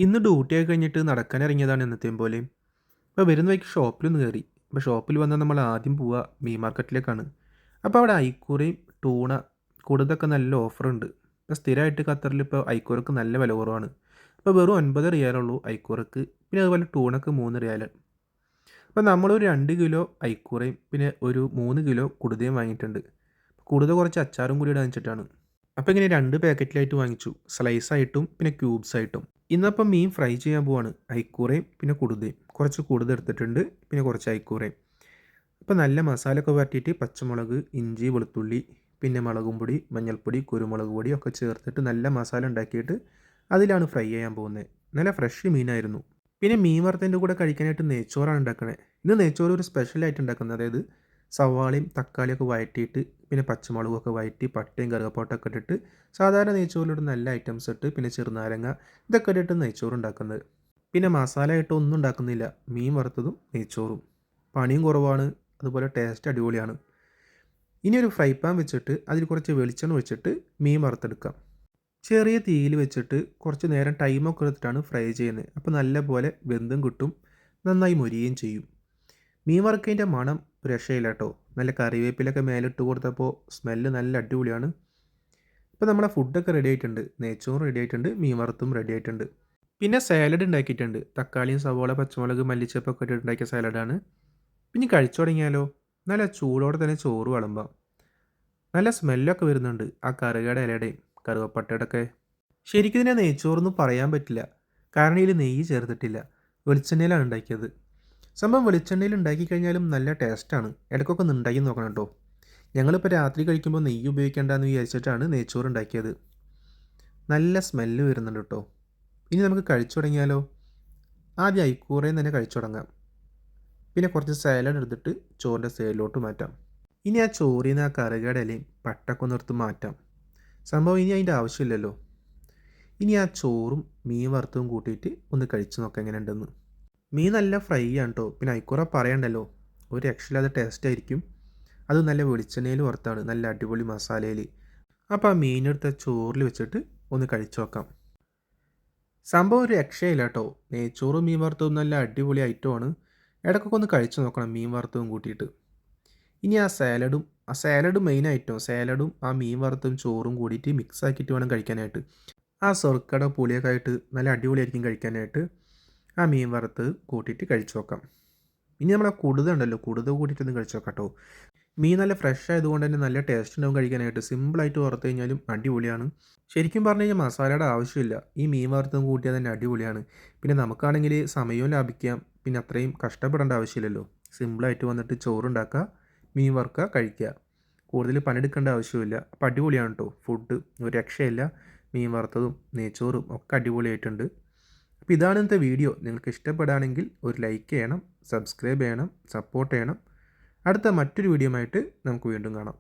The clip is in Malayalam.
ഇന്ന് ഡ്യൂട്ടിയൊക്കെ കഴിഞ്ഞിട്ട് നടക്കാനിറങ്ങിയതാണ് എന്നത്തെയും പോലെ. അപ്പോൾ വരുന്ന വഴിക്ക് ഷോപ്പിലൊന്ന് കയറി. അപ്പോൾ ഷോപ്പിൽ വന്നാൽ നമ്മൾ ആദ്യം പോവുക മീൻ മാർക്കറ്റിലേക്കാണ്. അപ്പോൾ അവിടെ ഐക്കൂറയും ടൂണ കൂടുതലൊക്കെ നല്ല ഓഫറുണ്ട്. ഇപ്പോൾ സ്ഥിരമായിട്ട് ഖത്തറിൽ ഇപ്പോൾ ഐക്കൂറക്ക് നല്ല വില കുറവാണ്. ഇപ്പോൾ വെറും 9 റിയാലുള്ളൂ ഐക്കൂറക്ക്. പിന്നെ അതുപോലെ ടൂണക്ക് 3 റിയാൽ. അപ്പോൾ നമ്മളൊരു 2 കിലോ ഐക്കൂറയും പിന്നെ ഒരു 3 കിലോ കുടുതയും വാങ്ങിയിട്ടുണ്ട്. കൂടുതൽ കുറച്ച് അച്ചാറും കൂടി ഇടാൻ വെച്ചിട്ടാണ്. അപ്പോൾ ഇങ്ങനെ 2 പാക്കറ്റിലായിട്ട് വാങ്ങിച്ചു. സ്ലൈസായിട്ടും പിന്നെ ക്യൂബ്സ് ആയിട്ടും. ഇന്നപ്പം മീൻ ഫ്രൈ ചെയ്യാൻ പോവാണ്. അയ്ക്കൂറയും പിന്നെ കുടുതയും. കുറച്ച് കുടുത എടുത്തിട്ടുണ്ട്. പിന്നെ കുറച്ച് അയ്ക്കൂറയും. അപ്പോൾ നല്ല മസാലയൊക്കെ വരട്ടിയിട്ട് പച്ചമുളക്, ഇഞ്ചി, വെളുത്തുള്ളി, പിന്നെ മുളകും പൊടി, മഞ്ഞൾപ്പൊടി, കുരുമുളക് പൊടി ഒക്കെ ചേർത്തിട്ട് നല്ല മസാല ഉണ്ടാക്കിയിട്ട് അതിലാണ് ഫ്രൈ ചെയ്യാൻ പോകുന്നത്. നല്ല ഫ്രഷ് മീനായിരുന്നു. പിന്നെ മീൻ വറുത്തതിൻ്റെ കൂടെ കഴിക്കാനായിട്ട് നെയ്ച്ചോറാണ് ഉണ്ടാക്കണത്. ഇന്ന് നെയ്ച്ചോറ് ഒരു സ്പെഷ്യലായിട്ട് ഉണ്ടാക്കുന്നത്. അതായത് സവാളയും തക്കാളിയൊക്കെ വഴറ്റിയിട്ട് പിന്നെ പച്ചമുളകൊക്കെ വഴറ്റി പട്ടയും കറുകപ്പട്ടൊക്കെ ഇട്ടിട്ട് സാധാരണ നെയ്ച്ചോറിലിട്ട് നല്ല ഐറ്റംസ് ഇട്ട് പിന്നെ ചെറുനാരങ്ങ ഇതൊക്കെ ഇട്ടിട്ട് നെയ്ച്ചോറ് ഉണ്ടാക്കുന്നത്. പിന്നെ മസാല ആയിട്ട് ഒന്നും ഉണ്ടാക്കുന്നില്ല. മീൻ വറുത്തതും നെയ്ച്ചോറും. പണിയും കുറവാണ്. അതുപോലെ ടേസ്റ്റ് അടിപൊളിയാണ്. ഇനി ഒരു ഫ്രൈ പാൻ വെച്ചിട്ട് അതിൽ കുറച്ച് വെളിച്ചെണ്ണ ഒഴിച്ചിട്ട് മീൻ വറുത്തെടുക്കാം. ചെറിയ തീയിൽ വെച്ചിട്ട് കുറച്ച് നേരം ടൈമൊക്കെ എടുത്തിട്ടാണ് ഫ്രൈ ചെയ്യുന്നത്. അപ്പോൾ നല്ല പോലെ വെന്തും കിട്ടും, നന്നായി മൊരിയുകയും ചെയ്യും. മീൻ വറുത്തതിൻ്റെ മണം ഒരു രക്ഷയില്ല കേട്ടോ. നല്ല കറിവേപ്പിലൊക്കെ മേലിട്ട് കൊടുത്തപ്പോൾ സ്മെല്ല് നല്ല അടിപൊളിയാണ്. ഇപ്പോൾ നമ്മളെ ഫുഡൊക്കെ റെഡി ആയിട്ടുണ്ട്. നെയ്ച്ചോറും റെഡി ആയിട്ടുണ്ട്, മീൻ വറുത്തും റെഡി ആയിട്ടുണ്ട്. പിന്നെ സാലഡ് ഉണ്ടാക്കിയിട്ടുണ്ട്. തക്കാളിയും സവോള പച്ചമുളക് മല്ലിച്ചപ്പൊക്കെ ഇട്ടിട്ട് ഉണ്ടാക്കിയ സാലഡാണ്. പിന്നെ കഴിച്ചു തുടങ്ങിയാലോ. നല്ല ചൂടോടെ തന്നെ ചോറ് വിളമ്പാം. നല്ല സ്മെല്ലൊക്കെ വരുന്നുണ്ട് ആ കറുകയുടെ ഇലയുടെയും കറുവപ്പട്ടയുടെ ഒക്കെ. ശരിക്കും ഇതിനെ നെയ്ച്ചോറൊന്നും പറയാൻ പറ്റില്ല. കാരണം ഇതിൽ നെയ്യ് ചേർത്തിട്ടില്ല. വെളിച്ചെണ്ണയിലാണ് ഉണ്ടാക്കിയത്. സംഭവം വെളിച്ചെണ്ണയിൽ ഉണ്ടാക്കി കഴിഞ്ഞാലും നല്ല ടേസ്റ്റാണ്. ഇടയ്ക്കൊക്കെ ഒന്ന് ഉണ്ടാക്കി നോക്കണം കേട്ടോ. ഞങ്ങളിപ്പോൾ രാത്രി കഴിക്കുമ്പോൾ നെയ്യ് ഉപയോഗിക്കേണ്ടെന്ന് വിചാരിച്ചിട്ടാണ് നെയ്ച്ചോറ് ഉണ്ടാക്കിയത്. നല്ല സ്മെല്ല് വരുന്നുണ്ട് കേട്ടോ. ഇനി നമുക്ക് കഴിച്ചു തുടങ്ങിയാലോ. ആദ്യം ഐക്കൂറയിൽ തന്നെ കഴിച്ചു തുടങ്ങാം. പിന്നെ കുറച്ച് സാലഡ് എടുത്തിട്ട് ചോറിൻ്റെ സൈഡിലോട്ട് മാറ്റാം. ഇനി ആ ചോറിൽ നിന്ന് ആ കറുകയുടെ ഇലയും പട്ടൊക്കെ ഒന്ന് എടുത്ത് മാറ്റാം. സംഭവം ഇനി അതിൻ്റെ ആവശ്യമില്ലല്ലോ. ഇനി ആ ചോറും മീൻ വറുത്തതും കൂട്ടിയിട്ട് ഒന്ന് കഴിച്ച് നോക്കാം എങ്ങനെയുണ്ടെന്ന്. മീൻ നല്ല ഫ്രൈ ആണ് കേട്ടോ. പിന്നെ ഐക്കൂറ പറയണ്ടല്ലോ, ഒരു രക്ഷയില്ലാതെ ടേസ്റ്റ് ആയിരിക്കും. അത് നല്ല വെളിച്ചെണ്ണയിൽ വറുത്താണ്, നല്ല അടിപൊളി മസാലയിൽ. അപ്പോൾ ആ മീനെടുത്ത ചോറിൽ വെച്ചിട്ട് ഒന്ന് കഴിച്ചു നോക്കാം. സംഭവം ഒരു രക്ഷയില്ല കേട്ടോ. നെയ്ച്ചോറും മീൻ വറുത്തതും നല്ല അടിപൊളി ഐറ്റമാണ്. ഇടയ്ക്കൊക്കെ ഒന്ന് കഴിച്ചു നോക്കണം മീൻ വറുത്തതും കൂട്ടിയിട്ട്. ഇനി ആ സാലഡ് മെയിൻ ഐറ്റം. സാലഡും ആ മീൻ വറുത്തതും ചോറും കൂടിയിട്ട് മിക്സ് ആക്കിയിട്ട് വേണം കഴിക്കാനായിട്ട്. ആ സ്വർക്കട പുളിയൊക്കെ ആയിട്ട് നല്ല അടിപൊളിയായിരിക്കും കഴിക്കാനായിട്ട്. ആ മീൻ വറുത്ത് കൂട്ടിയിട്ട് കഴിച്ചു നോക്കാം. ഇനി നമ്മളെ കുടുത ഉണ്ടല്ലോ, കുടുത കൂട്ടിയിട്ടൊന്ന് കഴിച്ചു നോക്കാം കേട്ടോ. മീൻ നല്ല ഫ്രഷ് ആയതുകൊണ്ട് തന്നെ നല്ല ടേസ്റ്റ് ഉണ്ടാവും കഴിക്കാനായിട്ട്. സിമ്പിളായിട്ട് വറുത്ത് കഴിഞ്ഞാലും അടിപൊളിയാണ്. ശരിക്കും പറഞ്ഞു കഴിഞ്ഞാൽ മസാലയുടെ ആവശ്യമില്ല. ഈ മീൻ വറുത്തതും കൂട്ടിയാൽ തന്നെ അടിപൊളിയാണ്. പിന്നെ നമുക്കാണെങ്കിൽ സമയവും ലാഭിക്കാം. പിന്നെ അത്രയും കഷ്ടപ്പെടേണ്ട ആവശ്യമില്ലല്ലോ. സിമ്പിളായിട്ട് വന്നിട്ട് ചോറുണ്ടാക്കുക, മീൻ വറുക്കുക, കഴിക്കുക. കൂടുതൽ പണിയെടുക്കേണ്ട ആവശ്യമില്ല. അപ്പോൾ അടിപൊളിയാണ് കേട്ടോ ഫുഡ്. ഒരു രക്ഷയില്ല. മീൻ വറുത്തതും നെയ്ച്ചോറും ഒക്കെ അടിപൊളിയായിട്ടുണ്ട്. അപ്പോൾ ഇതാണ് ഇന്നത്തെ വീഡിയോ. നിങ്ങൾക്ക് ഇഷ്ടപ്പെടുകയാണെങ്കിൽ ഒരു ലൈക്ക് ചെയ്യണം, സബ്സ്ക്രൈബ് ചെയ്യണം, സപ്പോർട്ട് ചെയ്യണം. അടുത്ത മറ്റൊരു വീഡിയോ ആയിട്ട് നമുക്ക് വീണ്ടും കാണാം.